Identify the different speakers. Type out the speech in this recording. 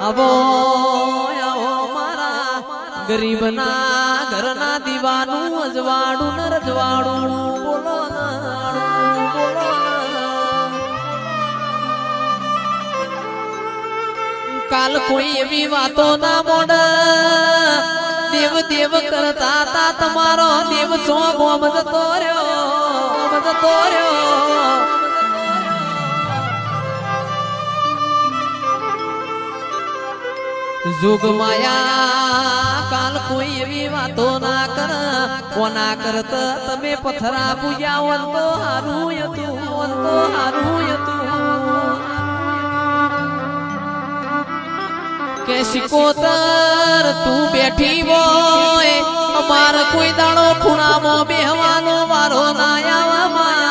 Speaker 1: અબો મારા ગરીબના ઘરના દીવાનું અજવાડું ને રજવાડું બોલો કાલ કોઈ એવી વાતો ના મોડ દેવ દેવ કરતા તા તમારો દેવ છો ગોમ જતો રહ્યો જોગ માયા કાલ કોઈ એવી વાતો ના કર કોના કરત તમે પથરા પૂજાવન તો હારું હતું કે સિકોતર તું બેઠી હોય અમાર કોઈ દાડો ખૂણામાં બેહવાનો વારો ના આવવા